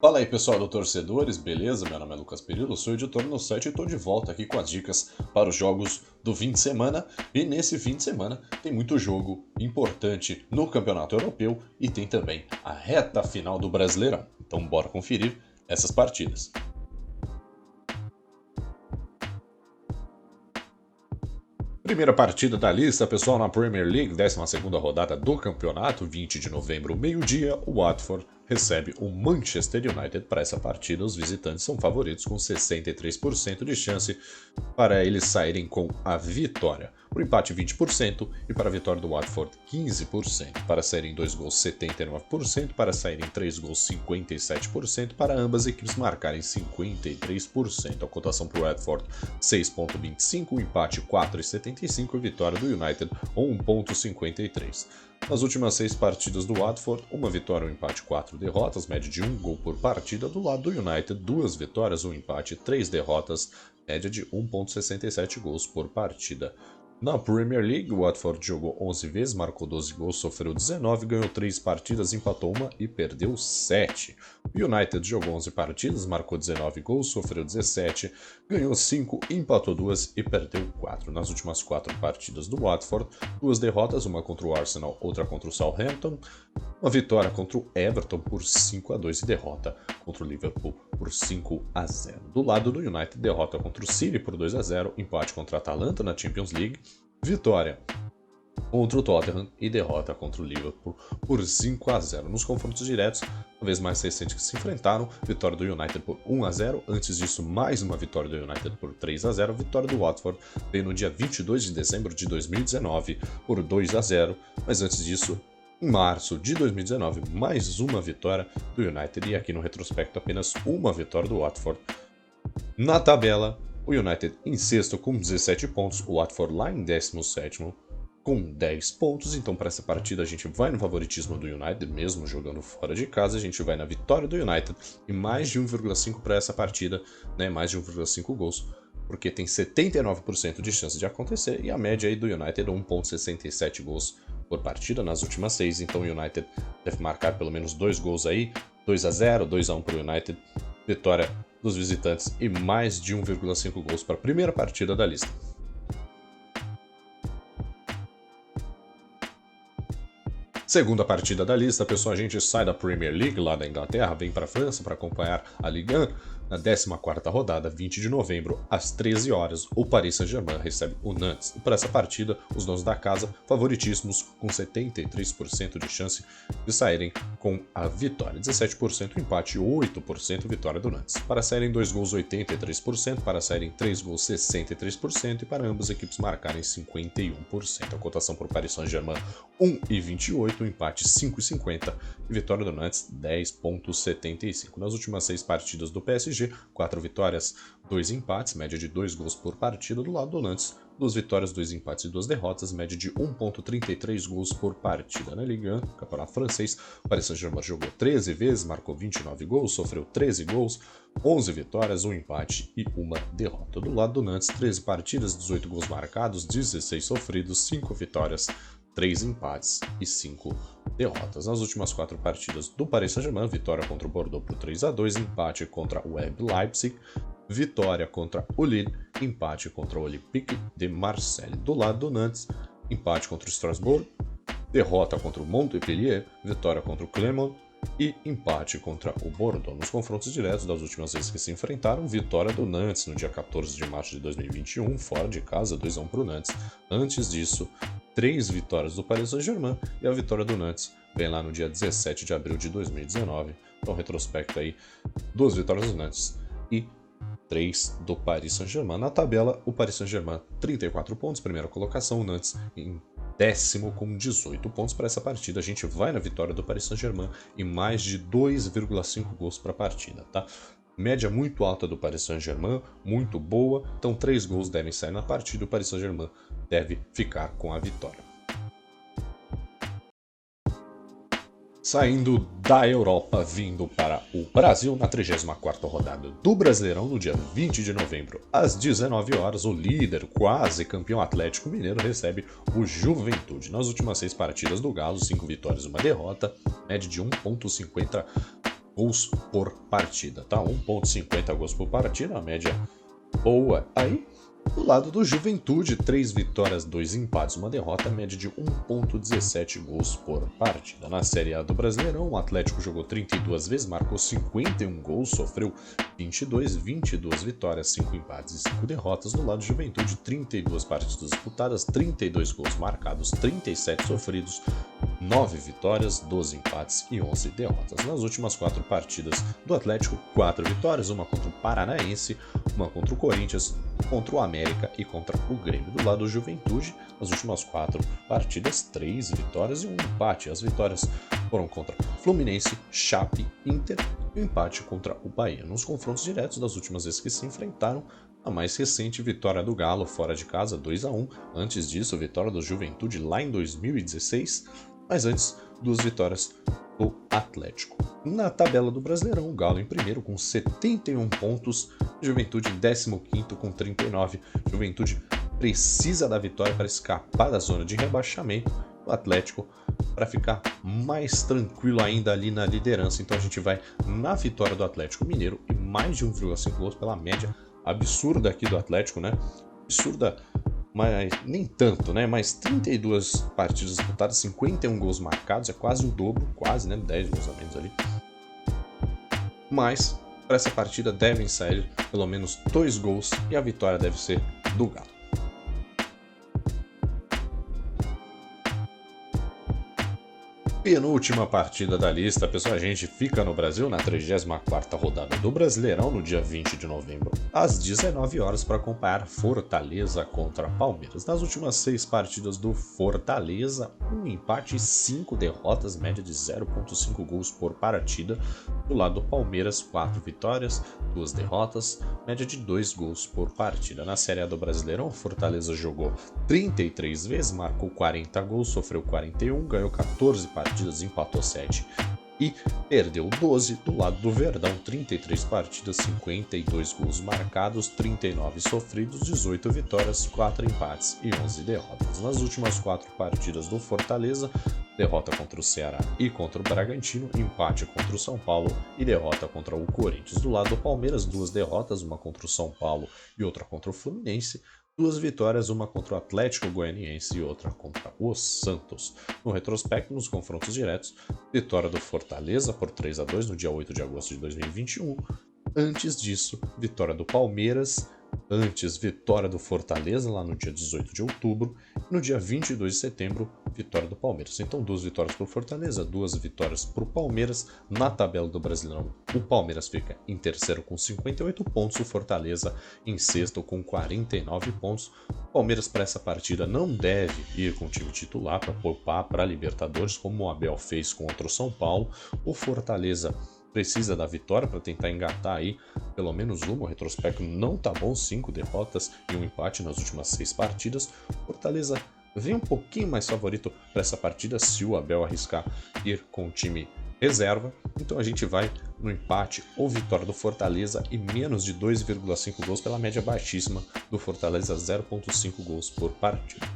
Fala aí pessoal do Torcedores, beleza? Meu nome é Lucas Perillo, sou editor no site e estou de volta aqui com as dicas para os jogos do fim de semana. E nesse fim de semana tem muito jogo importante no Campeonato Europeu e tem também a reta final do Brasileirão. Então bora conferir essas partidas. Primeira partida da lista, pessoal, na Premier League, 12ª rodada do campeonato, 20 de novembro, meio-dia, o Watford recebe o Manchester United. Para essa partida, os visitantes são favoritos com 63% de chance para eles saírem com a vitória. Para o empate, 20%, e para a vitória do Watford, 15%. Para saírem 2 gols, 79%, para saírem 3 gols, 57%, para ambas equipes marcarem 53%. A cotação para o Watford, 6,25, o empate, 4,75, e vitória do United, 1,53. Nas últimas 6 partidas do Watford, uma vitória, um empate, 4 derrotas, média de 1 gol por partida. Do lado do United, 2 vitórias, 1 empate, 3 derrotas, média de 1,67 gols por partida. Na Premier League, o Watford jogou 11 vezes, marcou 12 gols, sofreu 19, ganhou 3 partidas, empatou 1 e perdeu 7. O United jogou 11 partidas, marcou 19 gols, sofreu 17, ganhou 5, empatou 2 e perdeu 4. Nas últimas 4 partidas do Watford, 2 derrotas, uma contra o Arsenal, outra contra o Southampton, uma vitória contra o Everton por 5-2 e derrota contra o Liverpool por 5-0. Do lado do United, derrota contra o City por 2-0, empate contra a Atalanta na Champions League, vitória contra o Tottenham e derrota contra o Liverpool por 5-0. Nos confrontos diretos, uma vez mais recentes que se enfrentaram, vitória do United por 1-0, antes disso mais uma vitória do United por 3-0, vitória do Watford veio no dia 22 de dezembro de 2019 por 2-0, mas antes disso, em março de 2019, mais uma vitória do United e aqui no retrospecto apenas uma vitória do Watford. Na tabela, o United em sexto com 17 pontos, o Watford lá em 17º com 10 pontos. Então para essa partida a gente vai no favoritismo do United, mesmo jogando fora de casa, a gente vai na vitória do United e mais de 1,5 para essa partida, né? Mais de 1,5 gols, porque tem 79% de chance de acontecer e a média aí do United é 1,67 gols por partida nas últimas 6, então o United deve marcar pelo menos 2 gols aí, 2-0, 2-1 para o United, vitória dos visitantes e mais de 1,5 gols para a primeira partida da lista. Segunda partida da lista, pessoal, a gente sai da Premier League lá da Inglaterra, vem para a França para acompanhar a Ligue 1. Na 14ª rodada, 20 de novembro, às 13 horas, o Paris Saint-Germain recebe o Nantes. E para essa partida, os donos da casa, favoritíssimos, com 73% de chance de saírem com a vitória. 17% empate, 8% vitória do Nantes. Para saírem 2 gols, 83%, para saírem 3 gols, 63%, e para ambas as equipes marcarem 51%. A cotação para o Paris Saint-Germain, 1,28, empate 5,50 e vitória do Nantes 10,75. Nas últimas 6 partidas do PSG, 4 vitórias, 2 empates, média de 2 gols por partida. Do lado do Nantes, 2 vitórias, 2 empates e 2 derrotas, média de 1,33 gols por partida. Na Ligue 1, campeonato francês, o Paris Saint-Germain jogou 13 vezes, marcou 29 gols, sofreu 13 gols, 11 vitórias, 1 empate e 1 derrota. Do lado do Nantes, 13 partidas, 18 gols marcados, 16 sofridos, 5 vitórias, 3 empates e 5 derrotas. Nas últimas 4 partidas do Paris Saint-Germain, vitória contra o Bordeaux por 3-2, empate contra o RB Leipzig, vitória contra o Lille, empate contra o Olympique de Marseille. Do lado do Nantes, empate contra o Strasbourg, derrota contra o Montpellier, vitória contra o Clermont e empate contra o Bordeaux. Nos confrontos diretos das últimas vezes que se enfrentaram, vitória do Nantes no dia 14 de março de 2021, fora de casa, 2-1 para o Nantes. Antes disso, 3 vitórias do Paris Saint-Germain e a vitória do Nantes vem lá no dia 17 de abril de 2019. Então, retrospecto aí, 2 vitórias do Nantes e 3 do Paris Saint-Germain. Na tabela, o Paris Saint-Germain 34 pontos, primeira colocação, o Nantes em 10º com 18 pontos. Para essa partida. A gente vai na vitória do Paris Saint-Germain e mais de 2,5 gols para a partida, tá? Média muito alta do Paris Saint-Germain, muito boa, então 3 gols devem sair na partida e o Paris Saint-Germain deve ficar com a vitória. Saindo da Europa, vindo para o Brasil, na 34ª rodada do Brasileirão, no dia 20 de novembro, às 19 horas, o líder, quase campeão Atlético Mineiro, recebe o Juventude. Nas últimas 6 partidas do Galo, 5 vitórias e 1 derrota, média de 1,50 gols por partida, tá? 1,50 gols por partida, a média boa aí. Do lado do Juventude, 3 vitórias, 2 empates, 1 derrota, média de 1,17 gols por partida. Na Série A do Brasileirão, o Atlético jogou 32 vezes, marcou 51 gols, sofreu 22 vitórias, 5 empates e 5 derrotas. Do lado do Juventude, 32 partidas disputadas, 32 gols marcados, 37 sofridos, 9 vitórias, 12 empates e 11 derrotas. Nas últimas 4 partidas do Atlético, 4 vitórias, uma contra o Paranaense, uma contra o Corinthians, contra o América e contra o Grêmio. Do lado do Juventude, nas últimas 4 partidas, 3 vitórias e 1 empate. As vitórias foram contra Fluminense, Chape, Inter e o empate contra o Bahia. Nos confrontos diretos das últimas vezes que se enfrentaram, a mais recente vitória do Galo fora de casa, 2-1. Antes disso, vitória do Juventude lá em 2016. Mas antes, 2 vitórias do Atlético. Na tabela do Brasileirão, o Galo em primeiro com 71 pontos, Juventude em 15º com 39. Juventude precisa da vitória para escapar da zona de rebaixamento. O Atlético para ficar mais tranquilo ainda ali na liderança. Então a gente vai na vitória do Atlético Mineiro e mais de 1,5 gols pela média absurda aqui do Atlético, né? Absurda, mas nem tanto, né? Mas 32 partidas disputadas, 51 gols marcados, é quase o dobro, quase, né? 10 gols a menos ali. Mas para essa partida devem sair pelo menos 2 gols e a vitória deve ser do Galo. Penúltima partida da lista, pessoal, a gente fica no Brasil na 34ª rodada do Brasileirão, no dia 20 de novembro, às 19 horas, para acompanhar Fortaleza contra Palmeiras. Nas últimas 6 partidas do Fortaleza, 1 empate e 5 derrotas, média de 0,5 gols por partida. Do lado do Palmeiras, 4 vitórias, 2 derrotas, média de 2 gols por partida. Na Série A do Brasileirão, Fortaleza jogou 33 vezes, marcou 40 gols, sofreu 41, ganhou 14 partidas, empatou 7 e perdeu 12. Do lado do Verdão, 33 partidas, 52 gols marcados, 39 sofridos, 18 vitórias, 4 empates e 11 derrotas. Nas últimas 4 partidas do Fortaleza, derrota contra o Ceará e contra o Bragantino, empate contra o São Paulo e derrota contra o Corinthians. Do lado do Palmeiras, 2 derrotas, uma contra o São Paulo e outra contra o Fluminense. 2 vitórias, uma contra o Atlético Goianiense e outra contra o Santos. No retrospecto, nos confrontos diretos, vitória do Fortaleza por 3-2 no dia 8 de agosto de 2021. Antes disso, vitória do Palmeiras. Antes, vitória do Fortaleza lá no dia 18 de outubro. E no dia 22 de setembro, vitória do Palmeiras. Então, 2 vitórias para o Fortaleza, 2 vitórias para o Palmeiras. Na tabela do Brasileirão, o Palmeiras fica em terceiro com 58 pontos, o Fortaleza em sexto com 49 pontos. O Palmeiras para essa partida não deve ir com o time titular para poupar para a Libertadores, como o Abel fez contra o São Paulo. O Fortaleza precisa da vitória para tentar engatar aí pelo menos uma. O retrospecto não tá bom, 5 derrotas e 1 empate nas últimas 6 partidas. Fortaleza vem um pouquinho mais favorito para essa partida se o Abel arriscar ir com o time reserva. Então a gente vai no empate ou vitória do Fortaleza e menos de 2,5 gols pela média baixíssima do Fortaleza, 0,5 gols por partida.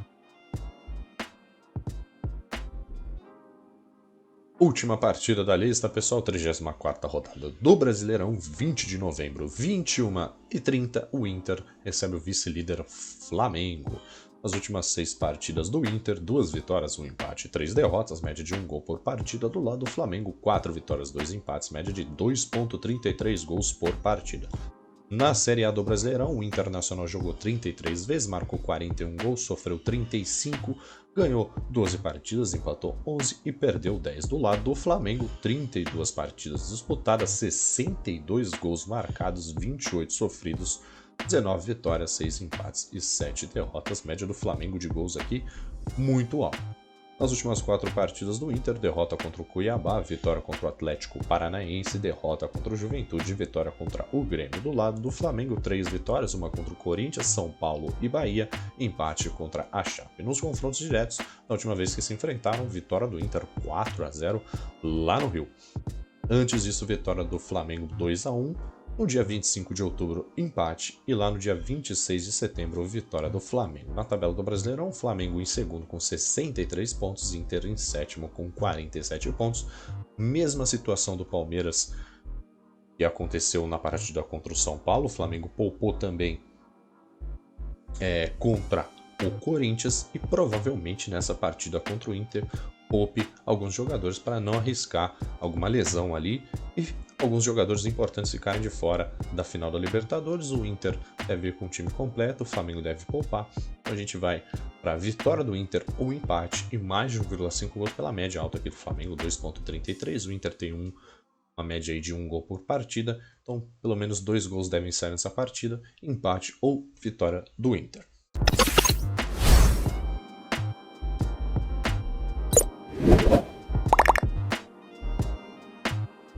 Última partida da lista, pessoal, 34ª rodada do Brasileirão, 20 de novembro, 21h30, o Inter recebe o vice-líder Flamengo. Nas últimas 6 partidas do Inter, 2 vitórias, 1 empate, 3 derrotas, média de 1 gol por partida. Do lado do Flamengo, 4 vitórias, 2 empates, média de 2,33 gols por partida. Na Série A do Brasileirão, o Internacional jogou 33 vezes, marcou 41 gols, sofreu 35, ganhou 12 partidas, empatou 11 e perdeu 10. Do lado do Flamengo, 32 partidas disputadas, 62 gols marcados, 28 sofridos, 19 vitórias, 6 empates e 7 derrotas. Média do Flamengo de gols aqui muito alta. Nas últimas 4 partidas do Inter, derrota contra o Cuiabá, vitória contra o Atlético Paranaense, derrota contra o Juventude, vitória contra o Grêmio. Do lado do Flamengo, 3 vitórias, uma contra o Corinthians, São Paulo e Bahia, empate contra a Chape. Nos confrontos diretos, na última vez que se enfrentaram, vitória do Inter 4-0 lá no Rio. Antes disso, vitória do Flamengo 2-1. No dia 25 de outubro, empate, e lá no dia 26 de setembro, vitória do Flamengo. Na tabela do Brasileirão, Flamengo em segundo com 63 pontos, Inter em sétimo com 47 pontos. Mesma situação do Palmeiras que aconteceu na partida contra o São Paulo. O Flamengo poupou também contra o Corinthians e provavelmente nessa partida contra o Inter poupe alguns jogadores para não arriscar alguma lesão ali e alguns jogadores importantes ficarem de fora da final da Libertadores. O Inter deve ir com o time completo, o Flamengo deve poupar. Então a gente vai para a vitória do Inter ou empate e mais de 1,5 gols pela média alta aqui do Flamengo, 2,33. O Inter tem uma média aí de 1 gol por partida, então pelo menos 2 gols devem sair nessa partida, empate ou vitória do Inter.